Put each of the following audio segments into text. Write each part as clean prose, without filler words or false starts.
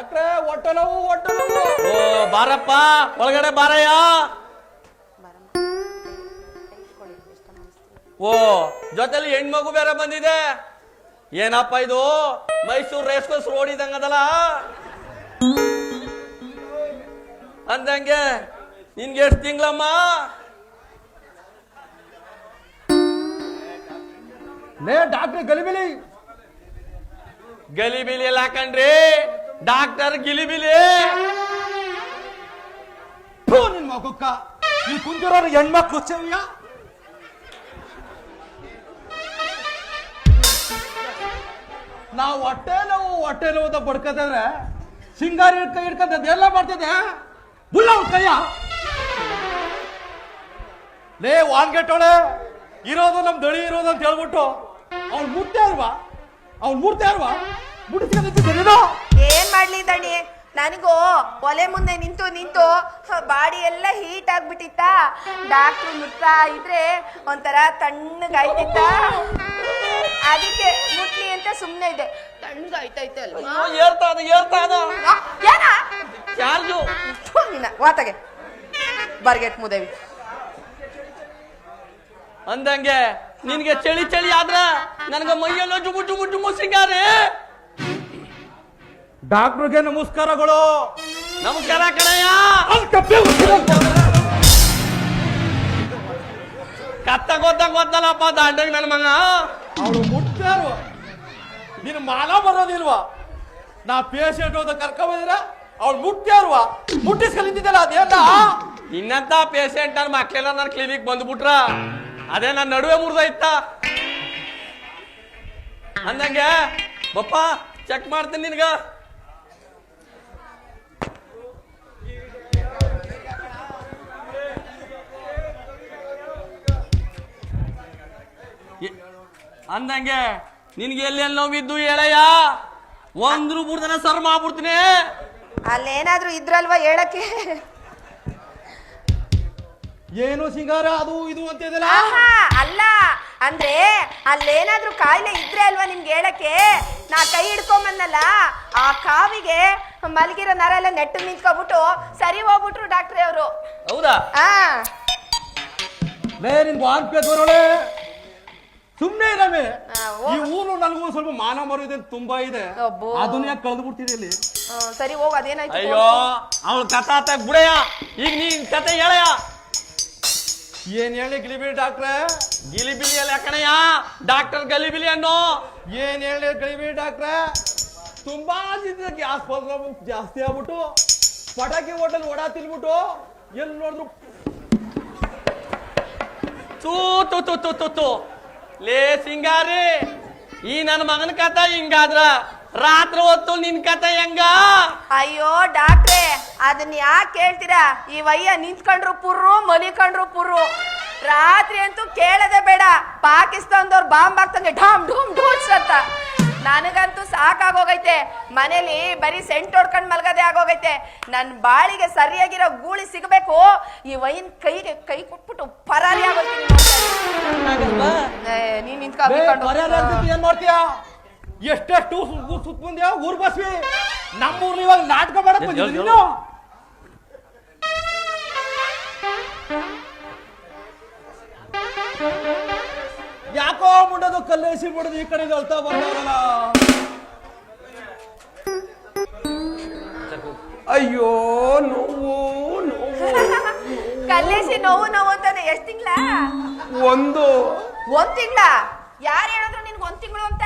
ಡಾಕ್ಟ್ರೆ ಹೊಟ್ಟೆ ನೋವು ಓ ಬಾರಪ್ಪ ಒಳಗಡೆ ಬಾರಯ್ಯ. ಓ ಜೊತೆಲಿ ಹೆಣ್ಮಗು ಬೇರೆ ಬಂದಿದೆ. ಏನಪ್ಪ ಇದು ಮೈಸೂರು ರೇಸ್ ಕೋರ್ಸ್ ರೋಡ್ ಇದ್ದಂಗದಲ್ಲ ಅಂದಂಗೆ ನಿನ್ಗೆ ಎಷ್ಟು ತಿಂಗಳಮ್ಮ? ಲೇ ಡಾಕ್ಟ್ರೆ ಗಲಿಬಿಲಿ ಗಲಿಬಿಲಿ ಎಲ್ಲ ಹಾಕಂಡ್ರಿ, ಡಾಕ್ಟರ್ ಗಿಲಿಬಿಲಿ. ನಿನ್ ಮಗುಕ್ಕ ಈ ಕುಂತಿರೋರು ಹೆಣ್ಮಕ್ಳು ಚೆವ್ಯ. ನಾವು ಹೊಟ್ಟೆ ನೋವು ಅಂತ ಬಡ್ಕತಿದ್ರೆ ಸಿಂಗಾರಿ ಕೈ ಹಿಡ್ಕೊಂಡ್ ಎಲ್ಲ ಮಾಡ್ತಿದ್ದೆ ಬುಲ್ಲ ಅವ್ನ ಕೈಯ. ಲೇ ವಾನ್ಗೆಟ್ಟೋಳೆ ಇರೋದು ನಮ್ ದಳಿ ಇರೋದು ಅಂತ ಹೇಳ್ಬಿಟ್ಟು ಅವ್ನು ಮುಟ್ತೆ ಅಲ್ವಾ ಮುಟ್ಟಿಸ್ಕೊಂಡು ಏನ್ ಮಾಡ್ಲಿ ದಣಿ, ನನಗೂ ಒಲೆ ಮುಂದೆ ನಿಂತು ನಿಂತು ಬಾಡಿ ಎಲ್ಲ ಹೀಟ್ ಆಗ್ಬಿಟ್ಟಿತ್ತ. ಡಾಕ್ಟ್ರು ಮುಟ್ತಾ ಇದ್ರೆ ಒಂಥರ ತಣ್ಣಗಾಯ್ತಿತ್ತ, ಅದಕ್ಕೆ ಮುಟ್ಲಿ ಅಂತ ಸುಮ್ನೆ ಇದೆ. ತಣ್ಣಗಾಯ್ತೈತೆ ಅಲ್ವಾ? ಚಾರ್ಜು ವಾತಗೆ ಬರ್ಗೆಟ್ ಮುದೇವಿ ಅಂದಂಗೆ ನಿನ್ಗೆ ಚಳಿ ಚಳಿ ಆದ್ರ ನನಗ ಮೈಯೆಲ್ಲ ಜುಮು ಜುಮು ಜುಮು ಸಿಂಗಾರೆ. ಡಾಕ್ಟ್ರಿಗೆ ನಮಸ್ಕಾರಗಳು. ನಮಸ್ಕಾರ ಕಣಯ್ಯ. ಕತ್ತ ಗೊತ್ತಲ್ಲಪ್ಪ ದಾಂಡಗ್ ನನ್ ಮಗ. ಅವಳು ಮುಟ್ಟಾರು ನೀನು ಮಾಲ ಬರೋದಿಲ್ವಾ? ನಾ ಪೇಷಂಟ್ ಅಂತ ಕರ್ಕೊಂಡ್ ಬಂದಿರ ಅವ್ಳು ಮುಟ್ಟ್ಯಾರ್ವಾ ಮುಟ್ಟಿಸ್ಕಲಿದ್ದಿದ್ದಲ್ಲ ಅದೇನ ಇನ್ನಂತ ಪೇಷಂಟ್ ನನ್ನ ಮಕ್ಳೆಲ್ಲ ನನ್ನ ಕ್ಲಿನಿಕ್ ಬಂದ್ಬಿಟ್ರ ಅದೇ ನನ್ನ ನಡುವೆ ಮುರಿದೈತ ಅಂದಂಗೆ ಬಪ್ಪ ಚೆಕ್ ಮಾಡ್ತೀನಿ ನಿನ್ಗ. ಅಂದಂಗೆ ನಿನ್ಗೆ ಎಲ್ಲೆಲ್ಲಿ ನೋವಿದ್ದು ಹೇಳಯ್ಯ, ಒಂದ್ರು ಮೂರ್ದನ ಸರ್ ಮಾಡ್ಬಿಡ್ತೀನಿ. ಅಲ್ಲೇನಾದ್ರೂ ಇದ್ರಲ್ವಾ ಹೇಳಕ್ಕೆ? ಏನು ಸಿಂಗಾರ ಅದು ಇದು ಅಂತ ಇದೆಲ್ಲ ಅಲ್ಲ ಅಂದ್ರೆ ಅಲ್ಲೇನಾದ್ರೂ ಕಾಯಿಲೆ ಇದ್ರೆ ಅಲ್ವಾ ನಿಮ್ಗೆ ಹೇಳಕ್ಕೆ? ನಾ ಕೈ ಹಿಡ್ಕೊಂಬಂದಲ್ಲ, ಆ ಕಾವಿಗೆ ಮಲಗಿರೋ ನರ ಎಲ್ಲ ನೆಟ್ಟು ನಿಂತ್ಕೊಬಿಟ್ಟು ಸರಿ ಹೋಗ್ಬಿಟ್ರು ಡಾಕ್ಟ್ರೇ ಅವರು. ಹೌದಾ? ಲೇ ನಿನ್ ವಾಂತಿ ಸುಮ್ನೆ ಇರವೆ. ಈ ಊರು ನನಗೂ ಸ್ವಲ್ಪ ಮಾನ ಮರುವುದೇ ತುಂಬಾ ಇದೆ, ಅದನ್ನ ಯಾಕೆ ಕಳೆದು ಬಿಡ್ತೀರಿ ಇಲ್ಲಿ? ಸರಿ ಹೋಗ್, ಅದೇನಾಯ್ತು? ಅಯ್ಯೋ ಅವಳ ಕಥಾ ಬಿಡಯ್ಯ, ಈಗ ನೀನ್ ಕತೆ ಹೇಳಯ್ಯ. ಏನ್ ಹೇಳಿ ಗಿಲಿಬಿಲಿ ಡಾಕ್ಟ್ರೆ? ಗಿಲಿಬಿಲಿ ಅಲ್ಲ ಕಣಯ್ಯ, ಡಾಕ್ಟರ್ ಗಲಿಬಿಲಿ ಅನ್ನೋ. ಏನ್ ಹೇಳಿ ಗಿಲಿಬಿಲಿ ಡಾಕ್ಟ್ರೆ? ತುಂಬಾ ಗ್ಯಾಸ್ ಪ್ರಾಬ್ಲಮ್ ಜಾಸ್ತಿ ಆಗ್ಬಿಟ್ಟು ಪಟಾಕಿ ಹೋಟೆಲ್ ಓಡಾ ತಿನ್ಬಿಟ್ಟು ಎಲ್ಲಿ ನೋಡಿದ್ರು ತೂ ತು ತು ತು ತು ತು. ಲೇ ಸಿಂಗಾರಿ, ಈ ನನ್ನ ಮಗನ ಕಥೆ ಹಿಂಗಾದ್ರ ರಾತ್ರಿ ಹೊತ್ತು ನಿನ್ ಕತೆ ಹೆಂಗ? ಅಯ್ಯೋ ಡಾಕ್ಟ್ರೇ, ಅದನ್ನ ಯಾಕೆ ಕೇಳ್ತೀರಾ? ಈ ವಯ್ಯ ನಿಂತ್ಕೊಂಡ್ರು ಪುರ್ರು, ಮಲಿಕೊಂಡ್ರು ಪುರ್ರು. ರಾತ್ರಿ ಅಂತೂ ಕೇಳದೆ ಬೇಡ, ಪಾಕಿಸ್ತಾನದವ್ರು ಬಾಂಬ್ ಹಾಕ್ತಂಗೆ ಢಾಮ್ ಢೂಮ್ ಢೂಡ್ಸ್ ಅಂತ. ನನಗಂತೂ ಸಾಕಾಗೋಗೈತೆ, ಮನೇಲಿ ಬರೀ ಸೆಂಟ್ ಹೊಡ್ಕೊಂಡ್ ಮಲ್ಗದೆ ಆಗೋಗೈತೆ. ನನ್ ಬಾಳಿಗೆ ಸರಿಯಾಗಿರೋ ಗೂಳಿ ಸಿಗಬೇಕು, ಈ ವೈನ್ ಕೈಗೆ ಕೈ ಕೊಟ್ಬಿಟ್ಟು ಪರಾರಿ ಆಗೋಯ್ತೀನಿ. ನೀನ್ ನಿಂತ್ಕೊಂಡು ಏನ್ ಮಾಡ್ತೀಯ? ಎಷ್ಟೆಷ್ಟು ಸುತ್ತ ಬಂದ್ಯಾ ಊರ್ ಬಸ್ವಿ. ನಮ್ಮೂರ್ಲಿ ಇವಾಗ ನಾಟಕ ಮಾಡಕ್ ಬಂದಿದ್ದೀನಿ. ಯಾಕೋ ಮುಂಡದು ಕಲ್ಲೇಸಿ ಬಿಡೋದು ಈ ಕಡೆ ಅಳ್ತಾ ಬಂದವರಲ್ಲ. ಅಯ್ಯೋ ನೋವು ನೋವು. ಕಲ್ಲೇಸಿ ನೋವು ನೋವು ಅಂತಾನೆ. ಎಷ್ಟ್ ತಿಂಗ್ಳ? ಒಂದ್ ತಿಂಗ್ಳ? ಯಾರು ಹೇಳಿದ್ರು ನಿನ್ಗೆ 1 ತಿಂಗಳು ಅಂತ?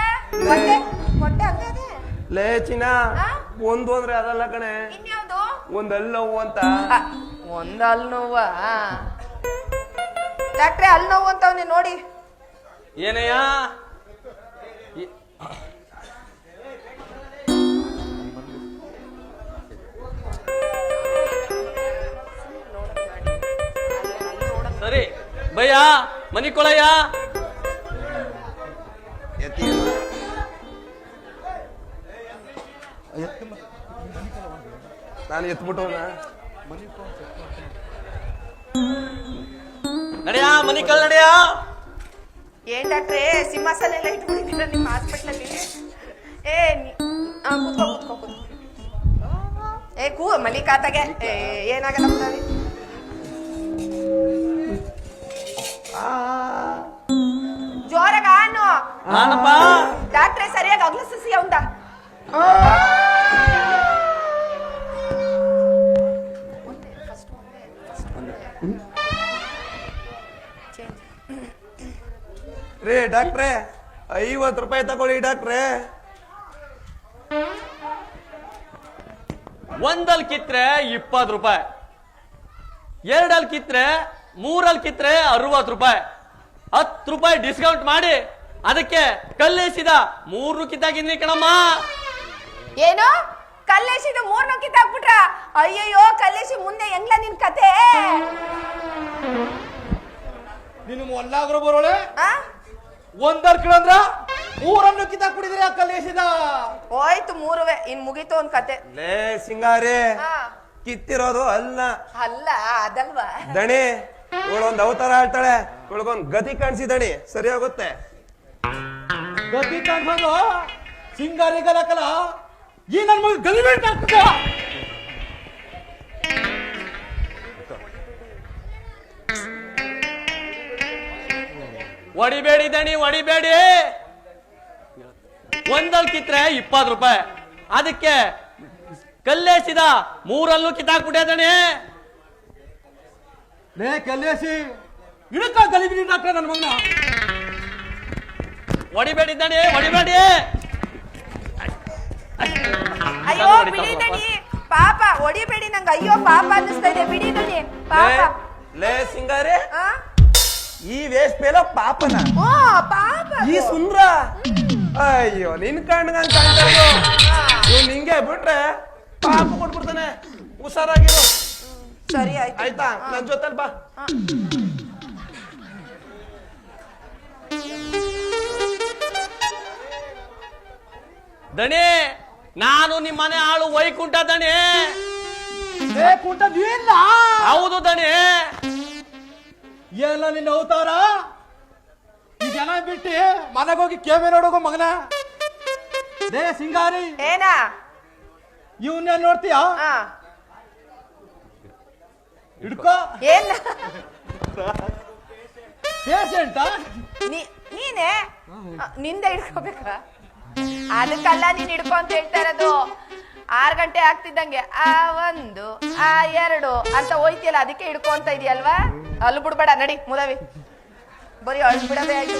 ಹೊಟ್ಟೆ ಹಂಗೆ ಅದೇ. ಲೇ ಚಿನ್ನ, ಒಂದು ಅಂದ್ರೆ ಅದಲ್ಲ ಕಣೆ, ಇನ್ಯಾವ್ದು? ಒಂದ್ ಅಲ್ಲಿ ನೋವು ಅಂತ. ಒಂದ್ ಅಲ್ಲಿ ನೋವ ಡಾಕ್ಟ್ರೆ? ಅಲ್ಲಿ ನೋವು ಅಂತವ್ನೆ ನೋಡಿ. ಏನಯ್ಯ? ಸರಿ ಭಯ್ಯ ಮನಿ ಕೊಳಯ್ಯ. ನಾನು ಎತ್ಬಿಟ್ಟು ನಡೆಯ ಮನಿಕಲ್ ನಡೆಯ. ಏನ್ ಡಾಕ್ಟ್ರೆ ಸಿಂಹಾಸನ ಎಲ್ಲ ಇಟ್ಬಿಟ್ಟಿದ್ದೀರ ನಿಮ್ಮ ಹಾಸ್ಪಿಟ್ಲಲ್ಲಿ? ಕೂತ್ಕೋ ಕೂತ್ಕೋ ಕೂತ್ಕೋ. ಮಲ್ಲಿಕಾತಗೆ ಏನಾಗಲ್ಲ ಮುದವಿ. ಜೋರಾಗ ಅನ್ನು ನಾನಪ್ಪ ಡಾಕ್ಟ್ರೆ ಸರಿಯಾಗಿ ಅಗ್ಲಸಿಸಿ ಅವಂದ. ರೇ ಡಾಕ್ಟ್ರೆ 50 ರೂಪಾಯಿ ತಗೊಳ್ಳಿ ಡಾಕ್ಟ್ರೆ. ಒಂದಲ್ಲಿ ಕಿತ್ರೆ 20 ರೂಪಾಯಿ, ಎರಡಲ್ಲಿ ಕಿತ್ರೆ, ಮೂರಲ್ಲಿ ಕಿತ್ರೆ 60 ರೂಪಾಯಿ, 10 ರೂಪಾಯಿ ಡಿಸ್ಕೌಂಟ್ ಮಾಡಿ ಅದಕ್ಕೆ ಕಲ್ಲೇಸಿದ 3 ಕಿತ್ತಾಗಿದ್ನಿ ಕಣಮ್ಮ. ಏನು ಕಲ್ಲೇಶಿದು 3 ಕಿತ್ತಾಕ್ಬಿಟ್ರ? ಅಯ್ಯಯ್ಯೋ ಕಲ್ಲೇಶಿ ಮುಂದೆ ಹೆಂಗ್ಲ ನಿನ್ ಕತೆ? ನಿನ್ನ ಮೊಲ್ಲಾಗ್ರು ಬರೋಳೆ ಆ? ಒಂದರ್ ಕಿಳಂದ್ರ 3 ಕಿತ್ತಾಕ್ಬಿಟ್ಟಿದ್ರಿ ಆ ಕಲ್ಲೇಸಿದ. ಹೋಯ್ತು 3 ಇನ್ ಮುಗೀತು ಒಂದ್ ಕತೆ. ಲೇ ಸಿಂಗಾರಿ ಆ, ಕಿತ್ತಿರೋದು ಅಲ್ಲ ಅಲ್ಲ ಅದಲ್ವಾ? ದಣಿ, ಇವಳೊಂದ್ ಅವತಾರ ಆಡ್ತಾಳೆ, ಇವಳಿಗೊಂದ್ ಗತಿ ಕಾಣಿಸಿ ದಣಿ, ಸರಿ ಹೋಗುತ್ತೆ. ಗತಿ ಕಾಣ್ಸೋದು ಸಿಂಗಾರಿ ಗಲಕಲ ಈ ನನ್ ಮಗ ಗಲಿಬೇಟ್ ಆಗ್ತದ. ಹೊಡಿಬೇಡಿ ದಣಿ ಹೊಡಿಬೇಡಿ. ಒಂದಲ್ಲಿ ಕಿತ್ರೆ 20 ರೂಪಾಯಿ, ಅದಕ್ಕೆ ಕಲ್ಲೇಸಿದ 3 ಕಿತ್ತಾಕ್ಬಿಟ್ಟೆ ದಣಿ. ಲೇ ಕಲ್ಲೇಸಿ ಇಡಕ ಗಲಿಬಿಡಿ ಡಾಕ್ಟ್ರೆ ನನ್ನ ಮಗನ. ಹೊಡಿಬೇಡಿ ದಣಿ ಹೊಡಿಬೇಡಿ. ಅಯ್ಯೋ ಬಿಡಿ ದಣಿ ಪಾಪ, ಹೊಡಿಬೇಡಿ ನಂಗೆ ಅಯ್ಯೋ ಪಾಪ ಅನ್ನಿಸ್ತಾ ಇದೆ, ಬಿಡಿ ದಣಿ ಪಾಪ. ಲೇ ಸಿಂಗಾರಿ, ಆ? ಈ ವೇಸ್ಟ್ ಮೇಲ ಪಾಪನ, ಓ ಪಾಪ ಅದು. ಈ ಸುಂದ್ರ, ಅಯ್ಯೋ ನಿನ್ ಕಣ್ಗಂಗ್ ಕಾಣ್ತಾ ಇವ್ನು ನಿಂಗೆ ಬಿಟ್ರೆ ಪಾಪ ಕೊಟ್ಬಿಡ್ತಾನೆ. ಹುಷಾರಾಗಿರು. ಸರಿ ಆಯ್ತು. ಆಯ್ತಾ? ನನ್ ಜೊತೆಲ್ ಬಾ. ದಣಿ ನಾನು ನಿಮ್ಮನೆ ಆಳು ವೈಕುಂಠ ದಣಿ. ಲೇ ಕುಂಟ ನೀಲ್ಲ ಹೌದು ದಣಿ. ಎಲ್ಲ ನಿನ್ನ ಅವತಾರ. ಈ ಜನ ಬಿಟ್ಟು ಮನೆಗೋಗಿ ಕೇವೆ ನೋಡೋಗೋ ಮಗನ. ಲೇ ಸಿಂಗಾರಿ ಏನಾ? ಇವನ್ನೇ ನೋಡ್ತೀಯ? ಆ, ಹಿಡ್ಕೋ. ಏನ್ ಪೇಷಂಟ ನೀನೇ ನಿಂದೆ ಹಿಡ್ಕೋಬೇಕ? ಅದಕ್ಕಲ್ಲ ನೀನ್ ಹಿಡ್ಕೊ ಅಂತ ಹೇಳ್ತಾ ಇರೋದು. 6 ಗಂಟೆ ಆಗ್ತಿದ್ದಂಗೆ ಆ 1 ಆ 2 ಅಂತ ಹೋಯ್ತಿಯಲ್ಲ, ಅದಕ್ಕೆ ಹಿಡ್ಕೊ ಅಂತ ಇದೆಯಲ್ವಾ? ಅಲ್ಲಿ ಬಿಡ್ಬೇಡ ನಡಿ ಮುದವಿ, ಬರೀ ಅಳ್ ಬಿಡೋದೇ ಆಯ್ತು.